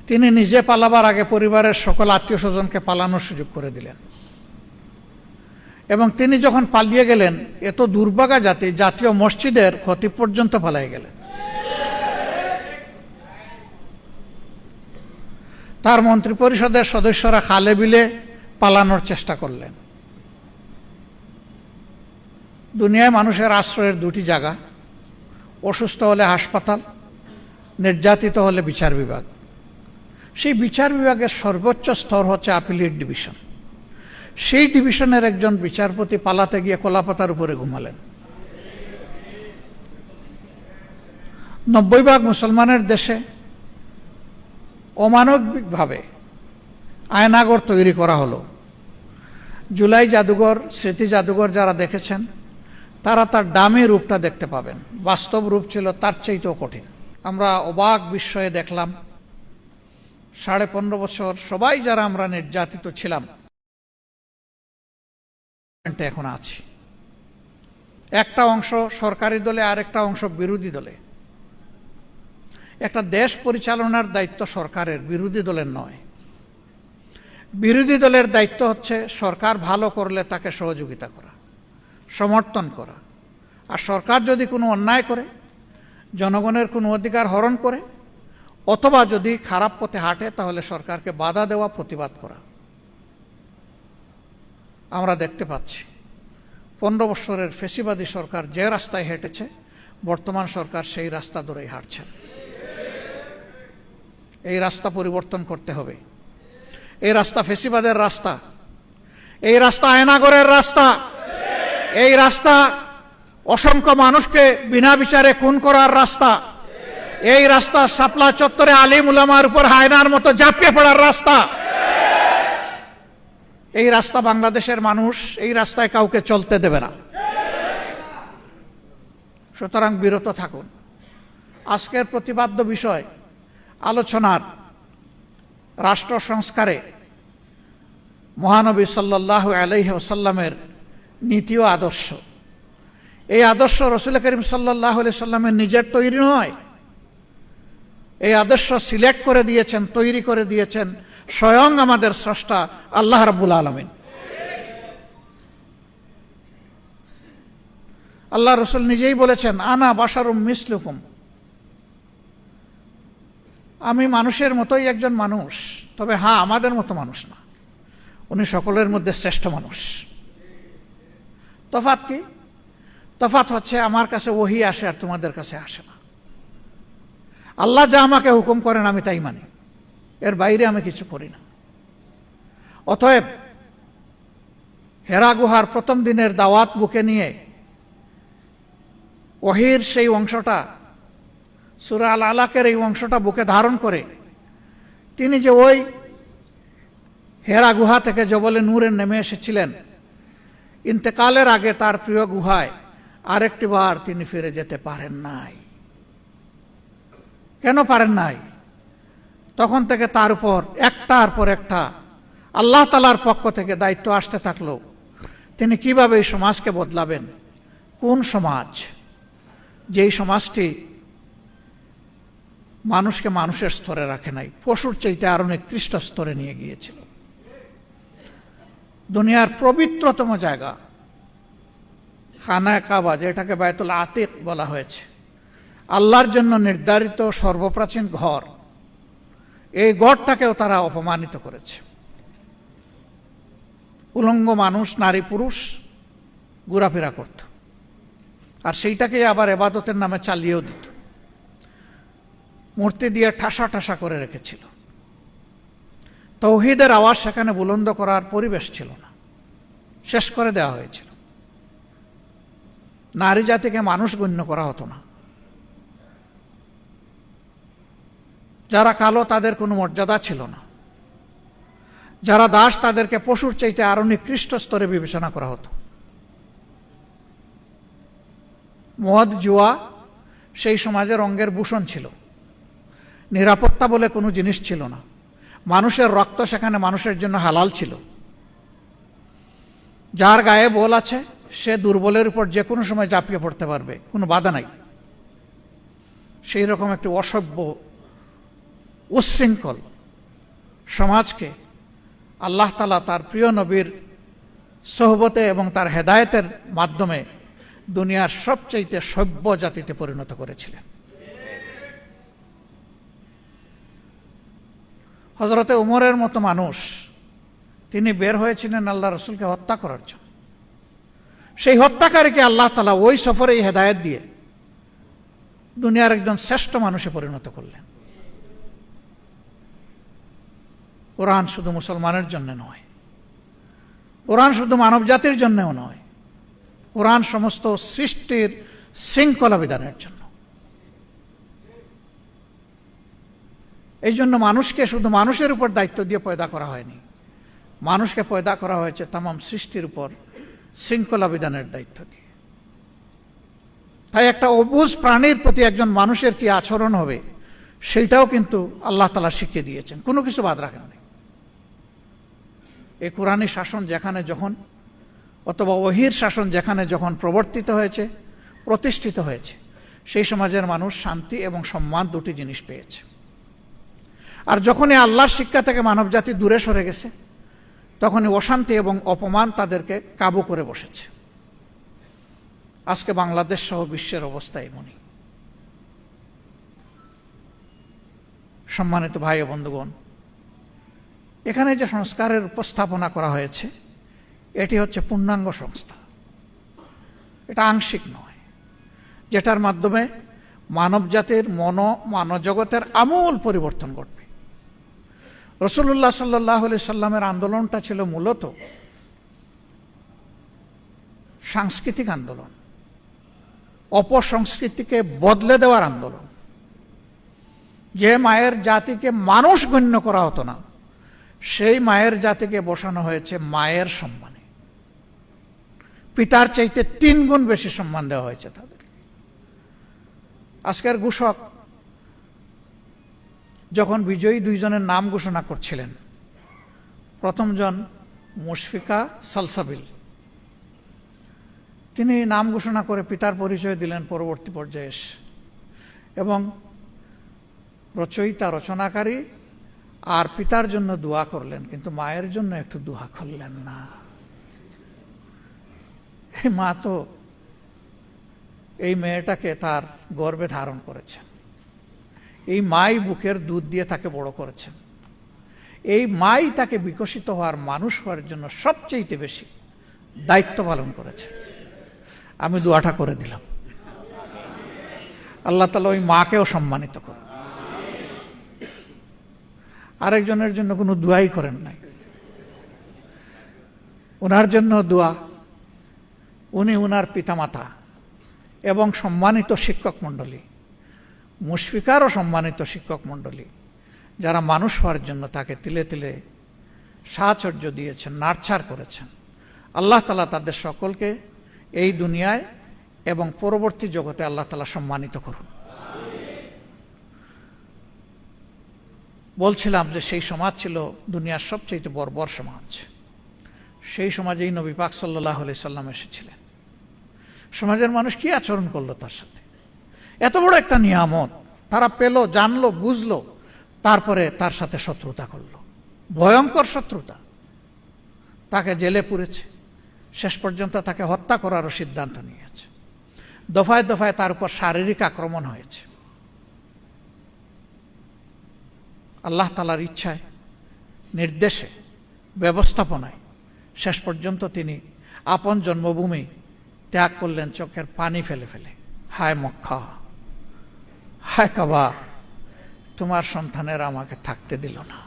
তিনি নিজে পালাবার আগে পরিবারের সকল আত্মীয় স্বজনকে পালানোর সুযোগ করে দিলেন। এবং তিনি যখন পালিয়ে গেলেন, এত দুর্ভাগা জাতি, জাতীয় মসজিদের খতিব পর্যন্ত পালিয়ে গেলেন। তার মন্ত্রিপরিষদের সদস্যরা খালে বিলে পালানোর চেষ্টা করলেন। দুনিয়ায় মানুষের আশ্রয়ের দুটি জায়গা, অসুস্থ হলে হাসপাতাল, নির্যাতিত হলে বিচার বিভাগ। সেই বিচার বিভাগের সর্বোচ্চ স্তর হচ্ছে আপিলেট ডিভিশন। সেই ডিভিশনের একজন বিচারপতি পালাতে গিয়ে কলাপাতার উপরে ঘুমালেন। 90 ভাগ মুসলমানের দেশে অমানবিকভাবে আয়নাগর তৈরি করা হলো। জুলাই জাদুঘর, স্মৃতি জাদুঘর যারা দেখেছেন তারা তার দামি রূপটা দেখতে পাবেন। বাস্তব রূপ ছিল তার চাইতেও কঠিন। আমরা অবাক বিস্ময়ে দেখলাম 15.5 বছর সবাই যারা আমরা নির্যাতিত ছিলাম এখন আছি। একটা অংশ সরকারি দলে, আরেকটা অংশ বিরোধী দলে। একটা দেশ পরিচালনার দায়িত্ব সরকারের, বিরোধী দলের নয়। বিরোধী দলের দায়িত্ব হচ্ছে সরকার ভালো করলে তাকে সহযোগিতা করা, সমর্থন করা। আর সরকার যদি কোনো অন্যায় করে, জনগণের কোনো অধিকার হরণ করে, অথবা যদি খারাপ পথে হাঁটে, তাহলে সরকারকে বাধা দেওয়া, প্রতিবাদ করা। আমরা দেখতে পাচ্ছি 15 বছরের ফ্যাসিবাদী সরকার যে রাস্তায় হেঁটেছে, বর্তমান সরকার সেই রাস্তা ধরেই হাঁটছেন। এই রাস্তা পরিবর্তন করতে হবে। এই রাস্তা ফ্যাসিবাদের রাস্তা, এই রাস্তা আয়নাগরের রাস্তা, এই রাস্তা অসংখ্য মানুষকে বিনা বিচারে খুন করার রাস্তা, এই রাস্তা শাপলা চত্বরে আলিম উলামার উপর হায়নার মতো ঝাঁপিয়ে পড়ার রাস্তা। এই রাস্তা বাংলাদেশের মানুষ এই রাস্তায় কাউকে চলতে দেবে না। সুতরাং বিরত থাকুন। আজকের প্রতিপাদ্য বিষয় আলোচনার রাষ্ট্র সংস্কারে মহানবী সাল্লাল্লাহু আলাইহি ওয়াসাল্লামের নীতি ও আদর্শ। এই আদর্শ রাসূল করিম সাল্লাল্লাহু আলাইহি ওয়াসাল্লামের নিজের তৈরি নয়। এই আদর্শ সিলেক্ট করে দিয়েছেন, তৈরি করে দিয়েছেন স্বয়ং আমাদের স্রষ্টা আল্লাহ রাব্বুল আলামিন। আল্লাহ রাসূল নিজেই বলেছেন, আনা বাশারুম মিসলুকুম, আমি মানুষের মতোই একজন মানুষ, তবে হ্যাঁ, আমাদের মতো মানুষ না। উনি সকলের মধ্যে শ্রেষ্ঠ মানুষ। তফাৎ কি? তফাৎ হচ্ছে আমার কাছে ওহী আসে আর তোমাদের কাছে আসে না। আল্লাহ যা আমাকে হুকুম করেন আমি তাই মানি, এর বাইরে আমি কিছু করি না। অতএব হেরা গুহার প্রথম দিনের দাওয়াত বুকে নিয়ে ওহীর সেই অংশটা, সূরা আল আলাকের এই অংশটা বুকে ধারণ করে তিনি যে ওই হেরা গুহা থেকে জবলে নূরে নেমে এসেছিলেন, ইন্তেকালের আগে তার প্রিয় গুহায় আরেকটি বার তিনি ফিরে যেতে পারেন নাই। কেন পারেন নাই? তখন থেকে তার উপর একটার পর একটা আল্লাহ তাআলার পক্ষ থেকে দায়িত্ব আসতে থাকলো। তিনি কিভাবে এই সমাজকে বদলাবেন। কোন সমাজ? যেই সমাজটি মানুষকে মানুষের স্তরে রাখে নাই, পশুর চাইতে আরো নিকৃষ্ট স্তরে নিয়ে গিয়েছিল। দুনিয়ার পবিত্রতম জায়গা খানায়ে কাবা, যেটাকে বাইতুল আতিক বলা হয়েছে, আল্লাহর জন্য নির্ধারিত সর্বপ্রাচীন ঘর, এই গড়টাকেও তারা অপমানিত করেছে। উলঙ্গ মানুষ, নারী পুরুষ ঘোরাফেরা করত, আর সেইটাকে আবার ইবাদতের নামে চালিয়েও দিত। মূর্তি দিয়ে ঠাসা ঠাসা করে রেখেছিল। তাওহীদের আওয়াজ সেখানে বুলন্দ করার পরিবেশ ছিল না, শেষ করে দেওয়া হয়েছিল। নারী জাতিকে মানুষ গণ্য করা হতো না। যারা কালো তাদের কোনো মর্যাদা ছিল না। যারা দাস তাদেরকে পশুর চাইতে আরো নিকৃষ্ট স্তরে বিবেচনা করা হতো। মদ, জুয়া সেই সমাজের অঙ্গের ভূষণ ছিল। নিরাপত্তা বলে কোনো জিনিস ছিল না। মানুষের রক্ত সেখানে মানুষের জন্য হালাল ছিল। যার গায়ে বল আছে সে দুর্বলের উপর যে কোনো সময় ঝাঁপিয়ে পড়তে পারবে, কোনো বাধা নাই। সেই রকম একটি অসভ্য, উচ্ছৃঙ্খল সমাজকে আল্লাহ তাআলা তার প্রিয় নবীর সোহবতে এবং তার হেদায়েতের মাধ্যমে দুনিয়ার সবচেয়ে সভ্য জাতিতে পরিণত করেছিলেন। হযরতে উমরের মতো মানুষ, তিনি বের হয়েছিলেন আল্লাহ রাসূলকে হত্যা করার জন্য। সেই হত্যাকারীকে আল্লাহ তাআলা ওই সফরেই হেদায়েত দিয়ে দুনিয়ার একজন শ্রেষ্ঠ মানুষে পরিণত করলেন। কোরআন শুধু মুসলমানের জন্য নয়, কোরআন শুধু মানব জাতির জন্যও নয়, কোরআন সমস্ত সৃষ্টির শৃঙ্খলা বিধানের জন্য। এই জন্য মানুষকে শুধু মানুষের উপর দায়িত্ব দিয়ে পয়দা করা হয়নি, মানুষকে পয়দা করা হয়েছে তামাম সৃষ্টির উপর শৃঙ্খলা বিধানের দায়িত্ব দিয়ে। তাই একটা অবুঝ প্রাণীর প্রতি একজন মানুষের কি আচরণ হবে সেইটাও কিন্তু আল্লাহ তাআলা শিখিয়ে দিয়েছেন, কোনো কিছু বাদ রাখেন নাই। এই কোরআনী শাসন যেখানে যখন, অথবা ওহীর শাসন যেখানে যখন প্রবর্তিত হয়েছে, প্রতিষ্ঠিত হয়েছে, সেই সমাজের মানুষ শান্তি এবং সম্মান দুটি জিনিস পেয়েছে। আর যখনই আল্লাহর শিক্ষা থেকে মানবজাতি দূরে সরে গেছে, তখনই অশান্তি এবং অপমান তাদেরকে কাবু করে বসেছে। আজকে বাংলাদেশ সহ বিশ্বের অবস্থা এমনই। সম্মানিত ভাই ও বন্ধুগণ, এখানে যে সংস্কারের উপস্থাপনা করা হয়েছে, এটি হচ্ছে পূর্ণাঙ্গ সংস্থা, এটা আংশিক নয়, যেটার মাধ্যমে মানবজাতির মানবজগতের আমূল পরিবর্তন ঘটবে। রাসূলুল্লাহ সাল্লাল্লাহু আলাইহি সাল্লামের আন্দোলনটা ছিল মূলত সাংস্কৃতিক আন্দোলন, অপসংস্কৃতিকে বদলে দেওয়ার আন্দোলন। যে মায়ের জাতিকে মানুষ গণ্য করা হতো না, সেই মায়ের জাতিকে বসানো হয়েছে মায়ের সম্মানে। পিতার চাইতে 3 গুণ বেশি সম্মান দেওয়া হয়েছে তাদের। আজকের ঘোষক যখন বিজয়ী 2 জনের নাম ঘোষণা করছিলেন, প্রথম জন মুশফিকা সালসাবিল, তিনি নাম ঘোষণা করে পিতার পরিচয় দিলেন পরবর্তী পর্যায়ে এসে, এবং রচয়িতা রচনাকারী আর পিতার জন্য দোয়া করলেন, কিন্তু মায়ের জন্য একটু দোয়া করলেন না। এই মা তো এই মেয়েটাকে তার গর্ভে ধারণ করেছেন, এই মাই বুকের দুধ দিয়ে তাকে বড় করেছেন, এই মাই তাকে বিকশিত হওয়ার, মানুষ হওয়ার জন্য সবচেয়ে বেশি দায়িত্ব পালন করেছে। আমি দোয়াটা করে দিলাম, আল্লাহ তাআলা ওই মাকেও সম্মানিত করুন। আরেকজনের জন্য কোনো দোয়াই করেন নাই, ওনার জন্য দোয়া। উনি ওনার পিতামাতা এবং সম্মানিত শিক্ষক মণ্ডলী, মুশফিকারও সম্মানিত শিক্ষক মণ্ডলী, যারা মানুষ হওয়ার জন্য তাকে তিলে তিলে সাহচর্য দিয়েছেন, নার্চার করেছেন। আল্লাহ তাআলা তাদের সকলকে এই দুনিয়ায় এবং পরবর্তী জগতে আল্লাহ তাআলা সম্মানিত করুন। বলছিলাম যে সেই সমাজ ছিল দুনিয়ার সবচেয়ে বর্বর সমাজ। সেই সমাজেই নবী পাক সাল্লাল্লাহু আলাইহি সাল্লাম এসেছিলেন। সমাজের মানুষ কি আচরণ করলো তার সাথে? এত বড় একটা নিয়ামত তারা পেল, জানলো, বুঝলো, তারপরে তার সাথে শত্রুতা করলো, ভয়ঙ্কর শত্রুতা। তাকে জেলে পুরেছে, শেষ পর্যন্ত তাকে হত্যা করারও সিদ্ধান্ত নিয়েছে। দফায় দফায় তার উপর শারীরিক আক্রমণ হয়েছে। আল্লাহ তাআলার ইচ্ছায়, নির্দেশে, ব্যবস্থাপনায় শেষ পর্যন্ত তিনি আপন জন্মভূমি ত্যাগ করলেন চোখের পানি ফেলে ফেলে। হায় মক্কা, হায় কাবা, তোমার সন্তানেরা আমাকে থাকতে দিল না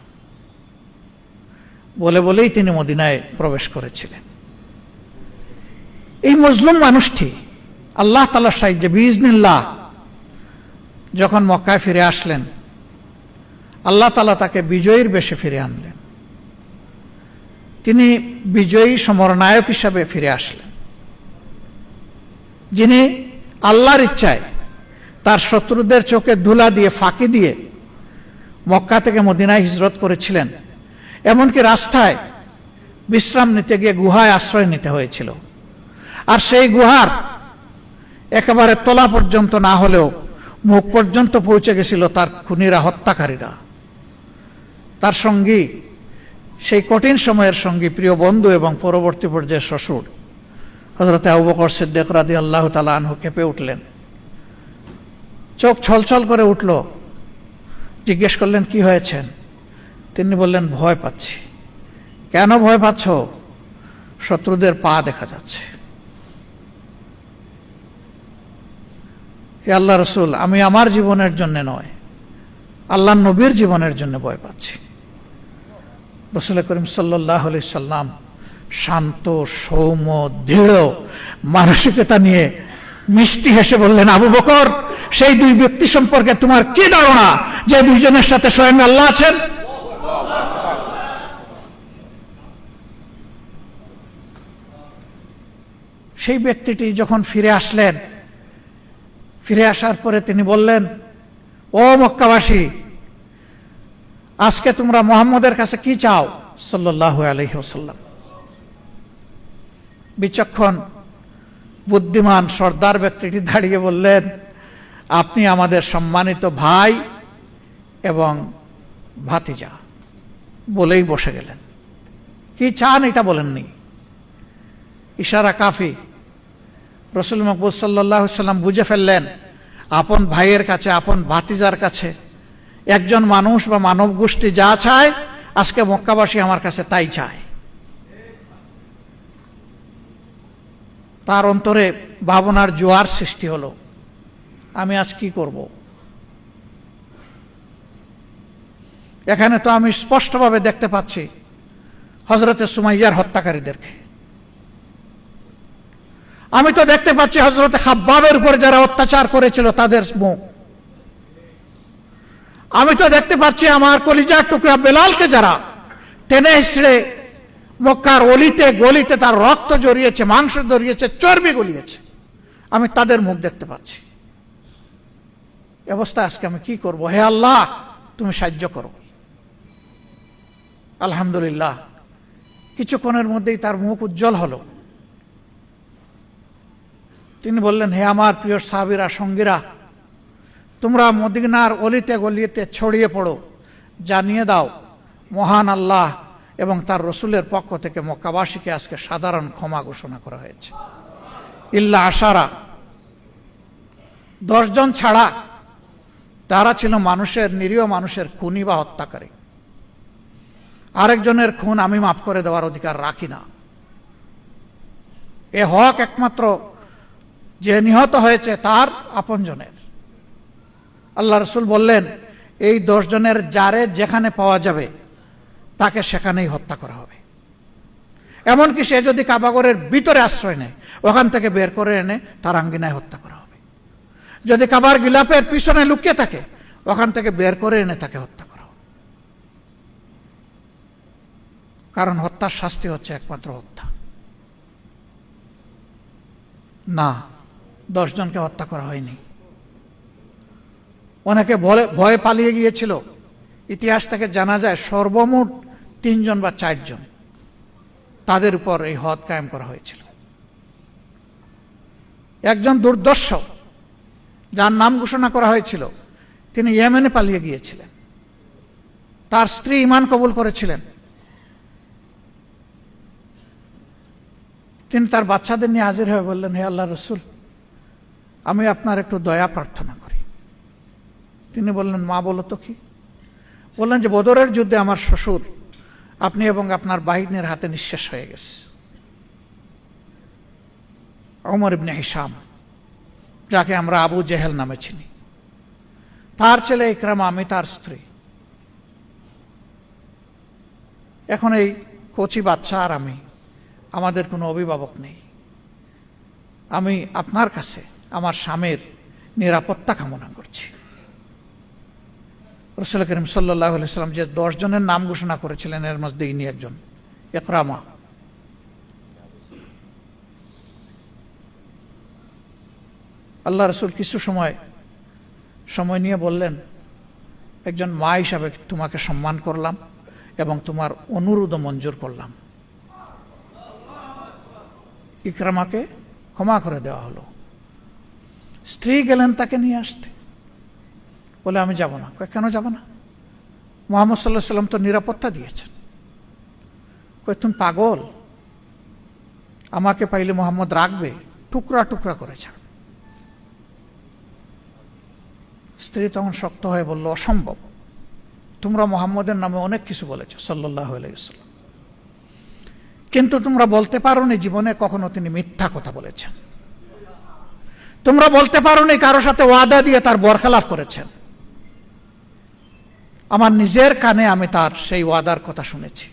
বলেই তিনি মদিনায় প্রবেশ করেছিলেন। এই মজলুম মানুষটি আল্লাহ তাআলার সাহায্যে বিইজনিল্লাহ যখন মক্কায় ফিরে আসলেন, আল্লাহ তাআলা তাকে বিজয়ীর বেশে ফিরে আনলেন। তিনি বিজয়ী সমরনায়ক হিসাবে ফিরে আসলেন, যিনি আল্লাহর ইচ্ছায় তার শত্রুদের চোখে ধুলা দিয়ে, ফাঁকি দিয়ে মক্কা থেকে মদিনায় হিজরত করেছিলেন। এমনকি রাস্তায় বিশ্রাম নিতে গিয়ে গুহায় আশ্রয় নিতে হয়েছিল। আর সেই গুহার একেবারে তলা পর্যন্ত না হলেও মুখ পর্যন্ত পৌঁছে গেছিল তার খুনিরা, হত্যাকারীরা। তার সঙ্গী, সেই কঠিন সময়ের সঙ্গী, প্রিয় বন্ধু এবং পরবর্তী পর্যায়ে শ্বশুর হযরত আবু বকর সিদ্দিক রাদিয়াল্লাহু তাআলা আনহু কেঁপে উঠলেন, চোখ ছলছল করে উঠল। জিজ্ঞেস করলেন, কি হয়েছেন? তিনি বললেন, ভয় পাচ্ছি। কেন ভয় পাচ্ছ? শত্রুদের পা দেখা যাচ্ছে। হে আল্লাহ রসুল, আমি আমার জীবনের জন্য নয়, আল্লাহর নবীর জীবনের জন্য ভয় পাচ্ছি। রাসূল করিম সাল্লাল্লাহু আলাইহি সাল্লাম শান্ত, সৌম্য, দৃঢ় মানসিকতা নিয়ে মিষ্টি হেসে বললেন, আবু বকর, সেই দুই ব্যক্তি সম্পর্কে তোমার কি ধারণা যে দুইজনের সাথে স্বয়ং আল্লাহ আছেন? সেই ব্যক্তিটি যখন ফিরে আসলেন, ফিরে আসার পরে তিনি বললেন, ও মক্কাবাসী, আজকে তোমরা মুহাম্মদের কাছে কি চাও সাল্লাল্লাহু আলাইহি ওয়াসাল্লাম? বিচক্ষণ, বুদ্ধিমান, সর্দার ব্যক্তিটি দাঁড়িয়ে বললেন, আপনি আমাদের সম্মানিত ভাই এবং ভাতিজা, বলেই বসে গেলেন। কি চান এটা বলেননি, ইশারা কাফি। রাসূল মাকবুল সাল্লাল্লাহু আলাইহি সাল্লাম বুঝে ফেললেন, আপন ভাইয়ের কাছে, আপন ভাতিজার কাছে একজন মানুষ বা মানব গোষ্ঠী যা চায়, আজকে মক্কাবাসী আমার কাছে তাই চায়। তার অন্তরে ভাবনার জোয়ার সৃষ্টি হলো, আমি আজ কি করব? এখানে তো আমি স্পষ্টভাবে দেখতে পাচ্ছি হযরতে সুমাইয়ার হত্যাকারীদেরকে। আমি তো দেখতে পাচ্ছি হযরতে খাব্বাবের উপর যারা অত্যাচার করেছিল তাদের মুখ। আমি তো দেখতে পাচ্ছি আমার কলিজার টুকরা বেলালকে যারা টেনে হিঁচড়ে মক্কার অলিতে গলিতে তার রক্ত জড়িয়েছে, মাংস জড়িয়েছে, চর্বি গলিয়েছে, আমি তাদের মুখ দেখতে পাচ্ছি। এই অবস্থা আজকে আমি কি করব? হে আল্লাহ, তুমি সাহায্য করো। আলহামদুলিল্লাহ, কিছুক্ষণের মধ্যেই তার মুখ উজ্জ্বল হলো। তিনি বললেন, হে আমার প্রিয় সাহাবীরা, সঙ্গীরা, তোমরা মদিনার অলিতে গলিতে ছড়িয়ে পড়ো, জানিয়ে দাও মহান আল্লাহ এবং তার রসুলের পক্ষ থেকে মক্কাবাসীকে আজকে সাধারণ ক্ষমা ঘোষণা করা হয়েছে। ইল্লা আশারা, 10 জন ছাড়া, তারা ছিল মানুষের, নিরীহ মানুষের খুনি বা হত্যাকারী। আরেকজনের খুন আমি মাফ করে দেওয়ার অধিকার রাখি না। এ হক একমাত্র যে নিহত হয়েছে তার আপনজনের। আল্লাহ রসুল বললেন, এই 10 জনের যারে যেখানে পাওয়া যাবে তাকে সেখানেই হত্যা করা হবে। এমনকি সে যদি কাবাগরের ভিতরে আশ্রয় নেয়, ওখান থেকে বের করে এনে তার আঙ্গিনায় হত্যা করা হবে। যদি কাবার গিলাপের পিছনে লুকিয়ে থাকে, ওখান থেকে বের করে এনে তাকে হত্যা করা হবে। কারণ হত্যার শাস্তি হচ্ছে একমাত্র হত্যা। না, 10 জনকে হত্যা করা হয়নি। অনেকে ভয়ে পালিয়ে গিয়েছিল। ইতিহাস থেকে জানা যায় সর্বমোট 3 জন বা 4 জন, তাদের উপর এই হদ কায়েম করা হয়েছিল। একজন দুর্দর্শ, যার নাম ঘোষণা করা হয়েছিল, তিনি ইয়েমেনে পালিয়ে গিয়েছিলেন। তার স্ত্রী ঈমান কবুল করেছিলেন। তিনি তার বাচ্চাদের নিয়ে হাজির হয়ে বললেন, হে আল্লাহ রসুল, আমি আপনার একটু দয়া প্রার্থনা করি। তিনি বললেন, মা বলো তো কি? বললেন যে বদরের যুদ্ধে আমার শ্বশুর আপনি এবং আপনার বাহিনীর হাতে নিঃশেষ হয়ে গেছে। ওমর ইবনে হিশাম, যাকে আমরা আবু জেহেল নামে চিনি, তার ছেলে ইকরামা, আমি তার স্ত্রী। এখন এই কচি বাচ্চা আর আমি, আমাদের কোনো অভিভাবক নেই। আমি আপনার কাছে আমার স্বামীর নিরাপত্তা কামনা করছি। রাসূল করিম সাল্লাল্লাহু আলাইহি ওয়াসাল্লাম যে 10 জনের নাম ঘোষণা করেছিলেন, এর মধ্যে ইনি একজন, ইকরামা। আল্লাহ রসুল কিছু সময় নিয়ে বললেন, একজন মা হিসাবে তোমাকে সম্মান করলাম এবং তোমার অনুরোধও মঞ্জুর করলাম। ইকরামাকে ক্ষমা করে দেওয়া হলো। স্ত্রী গেলেন তাকে নিয়ে আসতে, বলে আমি যাব না। কেন যাব না? মুহাম্মদ সাল্লাল্লাহু আলাইহি সাল্লাম তো নিরাপত্তা দিয়েছেন। কই তুমি পাগল? আমাকে পাইলে মোহাম্মদ রাখবে, টুকরা টুকরা করে ছাড়। স্ত্রী তখন শক্ত হয়ে বলল, অসম্ভব, তোমরা মোহাম্মদের নামে অনেক কিছু বলেছ সাল্লাল্লাহু আলাইহি ওয়াসাল্লাম, কিন্তু তোমরা বলতে পারোনি জীবনে কখনো তিনি মিথ্যা কথা বলেছেন। তোমরা বলতে পারোনি কারো সাথে ওয়াদা দিয়ে তার বরখেলাফ করেছেন। আমার নিজের কানে আমি তার সেই ওয়াদার কথা শুনেছি।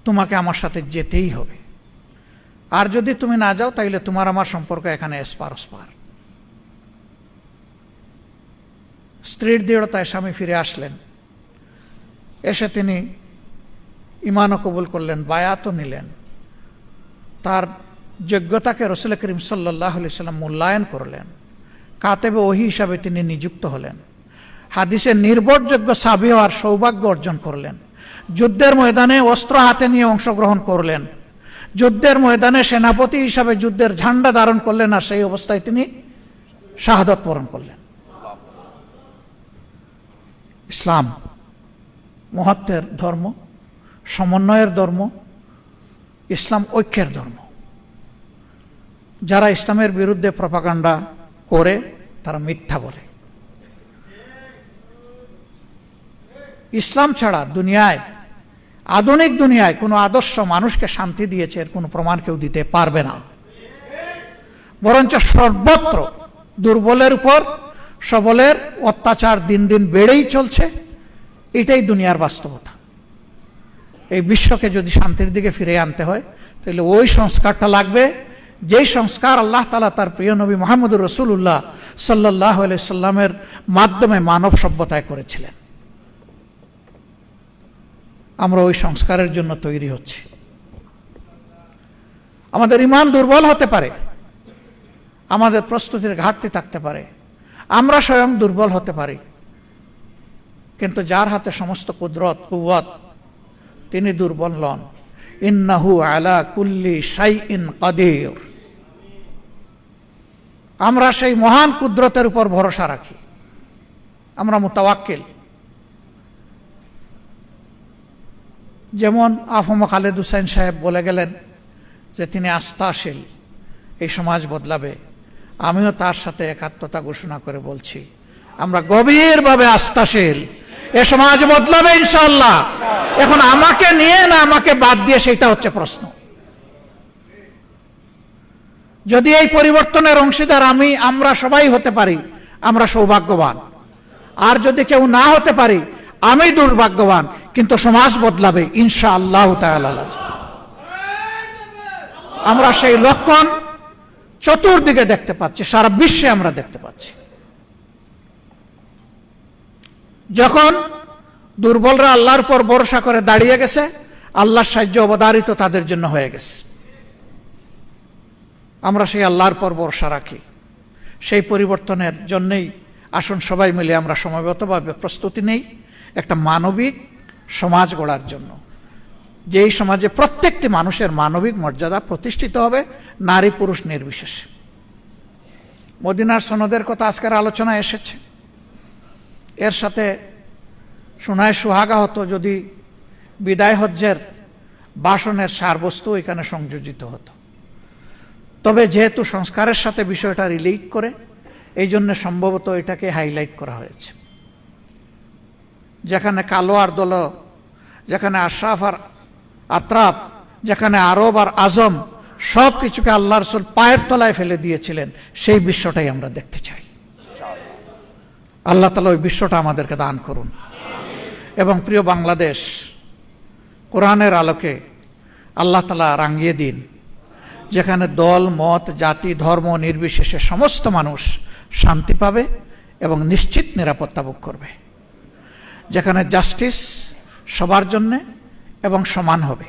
তোমাকে আমার সাথে যেতেই হবে, আর যদি তুমি না যাও তাইলে তোমার আমার সম্পর্ক এখানে এসপার ওসপার। স্ত্রীর দৃঢ়তায় স্বামী ফিরে আসলেন। এসে তিনি ঈমানও কবুল করলেন, বায়াতও নিলেন। তার যোগ্যতাকে রাসূল করিম সাল্লাল্লাহু আলাইহি সাল্লাম মূল্যায়ন করলেন। কাতেবে ওহী হিসাবে তিনি নিযুক্ত হলেন। হাদিসের নির্ভরযোগ্য সাহাবী হওয়ার সৌভাগ্য অর্জন করলেন। যুদ্ধের ময়দানে অস্ত্র হাতে নিয়ে অংশগ্রহণ করলেন। যুদ্ধের ময়দানে সেনাপতি হিসাবে যুদ্ধের ঝান্ডা ধারণ করলেন, আর সেই অবস্থায় তিনি শাহাদাত বরণ করলেন। ইসলাম মহত্বের ধর্ম, সমন্বয়ের ধর্ম, ইসলাম ঐক্যের ধর্ম। যারা ইসলামের বিরুদ্ধে প্রপাগান্ডা করে তারা মিথ্যা বলে। ইসলাম ছাড়া দুনিয়ায়, আধুনিক দুনিয়ায় কোনো আদর্শ মানুষকে শান্তি দিয়েছে এর কোনো প্রমাণ কেউ দিতে পারবে না। বরঞ্চ সর্বত্র দুর্বলের উপর সবলের অত্যাচার দিন দিন বেড়েই চলছে। এটাই দুনিয়ার বাস্তবতা। এই বিশ্বকে যদি শান্তির দিকে ফিরে আনতে হয় তাহলে ওই সংস্কারটা লাগবে, যেই সংস্কার আল্লাহ তাআলা তার প্রিয় নবী মুহাম্মদুর রাসূলুল্লাহ সাল্লাল্লাহু আলাইহি সাল্লামের মাধ্যমে মানব সভ্যতায় করেছিলেন। আমরা ওই সংস্কারের জন্য তৈরি হচ্ছি। আমাদের ঈমান দুর্বল হতে পারে, আমাদের প্রস্তুতির ঘাটতি থাকতে পারে, আমরা স্বয়ং দুর্বল হতে পারি, কিন্তু যার হাতে সমস্ত কুদরত কুওয়াত তিনি দুর্বল নন। ইন্নাহু আলা কুল্লি শাইইন কাদির। আমরা সেই মহান কুদরতের উপর ভরসা রাখি, আমরা মুতাওয়াক্কিল। যেমন আফম খালেদ হুসাইন সাহেব বলে গেলেন যে তিনি আস্থাশীল, এই সমাজ বদলাবে। আমিও তার সাথে একাত্মতা ঘোষণা করে বলছি, আমরা গভীরভাবে আস্থাশীল, এ সমাজ বদলাবে ইনশাআল্লাহ। এখন আমাকে নিয়ে না আমাকে বাদ দিয়ে সেটা হচ্ছে প্রশ্ন। যদি এই পরিবর্তনের অংশীদার আমরা সবাই হতে পারি, আমরা সৌভাগ্যবান। আর যদি কেউ না হতে পারি, আমি দুর্ভাগ্যবান, কিন্তু সমাজ বদলাবে ইনশাআল্লাহ তাআলা। আমরা সেই লক্ষণ চতুর্দিকে দেখতে পাচ্ছি, সারা বিশ্বে আমরা দেখতে পাচ্ছি। যখন দুর্বলরা আল্লাহর উপর ভরসা করে দাঁড়িয়ে গেছে, আল্লাহর সাহায্য অবধারিত তাদের জন্য হয়ে গেছে। আমরা সেই আল্লাহর উপর ভরসা রাখি। সেই পরিবর্তনের জন্যই আসুন সবাই মিলে আমরা সমবেতভাবে প্রস্তুতি নেই একটা মানবিক সমাজ গড়ার জন্য, যেই সমাজে প্রত্যেকটি মানুষের মানবিক মর্যাদা প্রতিষ্ঠিত হবে, নারী পুরুষ নির্বিশেষে। মদিনার সনদের কথা আজকের আলোচনায় এসেছে। এর সাথে শোনায় সুহাগা হতো যদি বিদায় হজ্জের ভাষণের সারবস্তু এখানে সংযোজিত হতো। তবে যেহেতু সংস্কারের সাথে বিষয়টা রিলেট করে, এই জন্য সম্ভবত এটাকে হাইলাইট করা হয়েছে। যেখানে কালো আর দল, যেখানে আশরাফ আর আতরাফ, যেখানে আরব আর আজম, সব কিছুকে আল্লাহ রাসূল পায়ের তলায় ফেলে দিয়েছিলেন, সেই বিশ্বটাই আমরা দেখতে চাই। আল্লাহ তাআলা ওই বিশ্বটা আমাদেরকে দান করুন। এবং প্রিয় বাংলাদেশ, কোরআনের আলোকে আল্লাহ তাআলা রাঙিয়ে দিন, যেখানে দল মত জাতি ধর্ম নির্বিশেষে সমস্ত মানুষ শান্তি পাবে এবং নিশ্চিত নিরাপত্তা ভোগ করবে, যেখানে জাস্টিস সবার জন্যে এবং সমান হবে,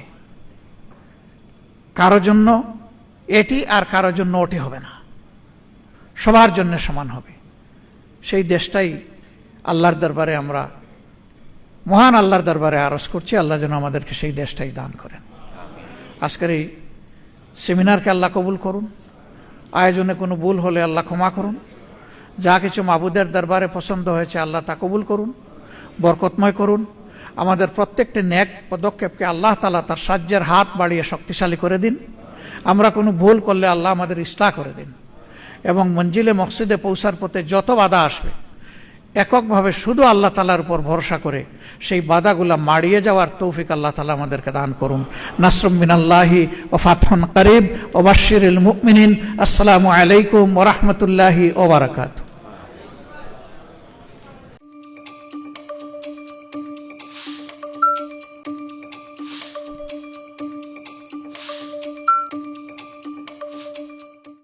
কারো জন্য এটি আর কারো জন্য ওটি হবে না, সবার জন্য সমান হবে। সেই দেশটাই আল্লাহর দরবারে আমরা, মহান আল্লাহর দরবারে আরজ করছি, আল্লাহ যেন আমাদেরকে সেই দেশটাই দান করেন। আজকের এই সেমিনারকে আল্লাহ কবুল করুন। আয়োজনে কোনো ভুল হলে আল্লাহ ক্ষমা করুন। যা কিছু মাবুদের দরবারে পছন্দ হয়েছে আল্লাহ তা কবুল করুন, বরকতময় করুন। আমাদের প্রত্যেকটি নেক পদক্ষেপকে আল্লাহ তাআলা তার সাহায্যের হাত বাড়িয়ে শক্তিশালী করে দিন। আমরা কোনো ভুল করলে আল্লাহ আমাদের ইসলাহ করে দিন, এবং মঞ্জিলে মকসিদে পৌঁছার পথে যত বাধা আসবে এককভাবে শুধু আল্লাহ তাআলার উপর ভরসা করে সেই বাধাগুলা মাড়িয়ে যাওয়ার তৌফিক আল্লাহ তাআলা আমাদেরকে দান করুন। নাসরুম মিনাল্লাহি ওয়া ফাতহুন করিব ওয়া বাশশিরিল মুমিনিন। আসসালামু আলাইকুম ওয়া রাহমাতুল্লাহি ওয়া বারাকাতুহু।